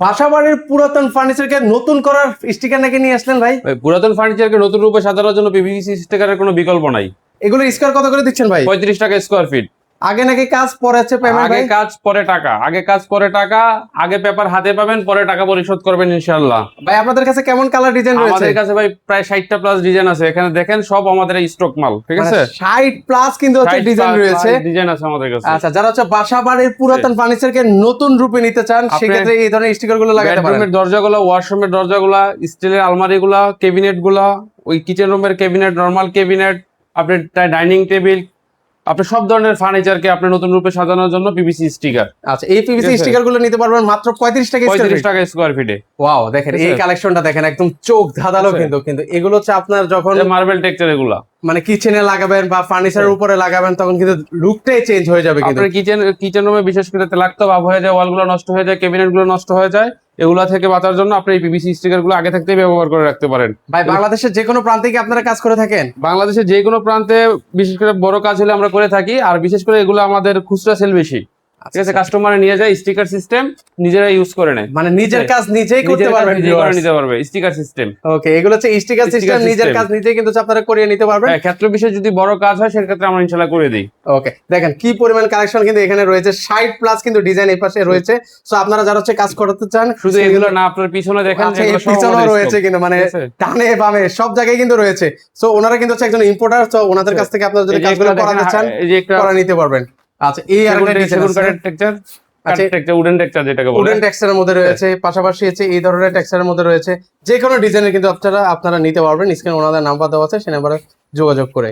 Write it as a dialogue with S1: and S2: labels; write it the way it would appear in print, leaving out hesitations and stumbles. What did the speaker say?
S1: বাসাবাড়ির পুরাতন ফার্নিচারকে নতুন করার স্টিকার নাকি নিয়ে আসলেন ভাই?
S2: পুরাতন ফার্নিচারকে নতুন রূপে সাজানোর জন্য পিভিসি স্টিকারের কোনো বিকল্প নাই।
S1: এগুলো স্কোয়ার কত করে দিচ্ছেন ভাই?
S2: 35 টাকা স্কোয়ার ফিট।
S1: আগে নাকি কাজ পরে আছে পেমেন্ট
S2: আগে
S1: ভাই?
S2: কাজ পরে টাকা, আগে কাজ পরে টাকা, আগে পেপার হাতে পাবেন, পরে টাকা পরিশোধ করবেন ইনশাআল্লাহ।
S1: ভাই আপনাদের কাছে কেমন কালার ডিজাইন রয়েছে?
S2: আমাদের কাছে ভাই প্রায় 60টা প্লাস ডিজাইন আছে, এখানে দেখেন সব আমাদের স্টক মাল, ঠিক আছে?
S1: 60 প্লাস কিন্তু হচ্ছে ডিজাইন রয়েছে।
S2: ডিজাইন আছে আমাদের কাছে।
S1: আচ্ছা, যারা হচ্ছে বাসাবাড়ির পুরাতন ফার্নিচারকে নতুন রূপে নিতে চান সেক্ষেত্রে এই ধরনের স্টিকার গুলো লাগাতে পারেন।
S2: বেডরুমের দরজাগুলো, ওয়াশরুমের দরজাগুলো, স্টিলের আলমারিগুলো, ক্যাবিনেট গুলা, ওই কিচেন রুমের ক্যাবিনেট, নরমাল ক্যাবিনেট, আপনার ডাইনিং টেবিল, আপনি সব ধরনের ফার্নিচারকে আপনি নতুন রূপে সাজানোর জন্য পিভিসি স্টিকার।
S1: আচ্ছা, এই পিভিসি স্টিকার গুলো নিতে পারবেন মাত্র 35 টাকা স্কয়ার
S2: 35
S1: ফিট।
S2: টাকা স্কয়ার ফিটে।
S1: ওয়াও, দেখেন এই কালেকশনটা দেখেন, একদম চোখ ধাঁধালো কিন্তু এগুলো হচ্ছে আপনার যখন
S2: মার্বেল টেক্সচার এগুলা
S1: মানে কিচেনে লাগাবেন বা ফার্নিচারের উপরে লাগাবেন তখন কিন্তু লুকটাই চেঞ্জ হয়ে যাবে। কিন্তু
S2: আপনার কিচেন রুমে বিশেষ করে লাগতো ভাব হয়ে যায়, ওয়ালগুলো নষ্ট হয়ে যায়, ক্যাবিনেট গুলো নষ্ট হয়ে যায়, এগুলা থেকে বাঁচার জন্য আপনি এই পিভিসি স্টিকার গুলো আগে থাকতেই ব্যবহার করে রাখতে পারেন।
S1: ভাই বাংলাদেশের যে কোনো প্রান্তে কি আপনারা কাজ করে থাকেন?
S2: বাংলাদেশের যে কোনো প্রান্তে বিশেষ করে বড় কাজ হলে আমরা করে থাকি, আর বিশেষ করে এগুলো আমাদের খুচরা সেল বেশি, ঠিক আছে? কাস্টমারে নিয়ে যায়, স্টিকার সিস্টেম নিজেরা ইউজ করে নেয়,
S1: মানে নিজের কাজ নিজেই করতে পারবেন,
S2: নিতে পারবে স্টিকার সিস্টেম।
S1: ওকে, এগুলো হচ্ছে স্টিকার সিস্টেম, নিজের কাজ নিজেই কিন্তু আপনারা করিয়ে নিতে পারবেন।
S2: ক্ষেত্র বিশেষ যদি বড় কাজ হয় সেক্ষেত্রে আমরা ইনশাআল্লাহ করে দিই।
S1: ওকে, দেখেন কি পরিমাণ কালেকশন কিন্তু এখানে রয়েছে, 60 প্লাস কিন্তু ডিজাইন এই পাশে রয়েছে। সো আপনারা যারা হচ্ছে কাজ করতে চান
S2: শুধু এগুলো না, আপনার পিছনে দেখেন
S1: এগুলো পিছনেও রয়েছে কিন্তু, মানে ডানে বামে সব জায়গায় কিন্তু রয়েছে। সো ওনারা কিন্তু হচ্ছে একজন ইম্পোর্টার, তো ওনাদের কাছ থেকে আপনারা যদি কাজগুলো করাতে চান করা নিতে পারবেন। আচ্ছা, এই আরেকটা ডিজাইন আছে,
S2: উডেন টেক্সচার যেটাকে বলে,
S1: উডেন টেক্সচারের মধ্যে রয়েছে, পাশাপাশি হচ্ছে এই ধরনের টেক্সচারের মধ্যে রয়েছে। যে কোনো ডিজাইনের কিন্তু আপনারা নিতে পারবেন। স্ক্রিনে ওনাদের নাম্বার দেওয়া আছে, সেই নাম্বারে যোগাযোগ করে।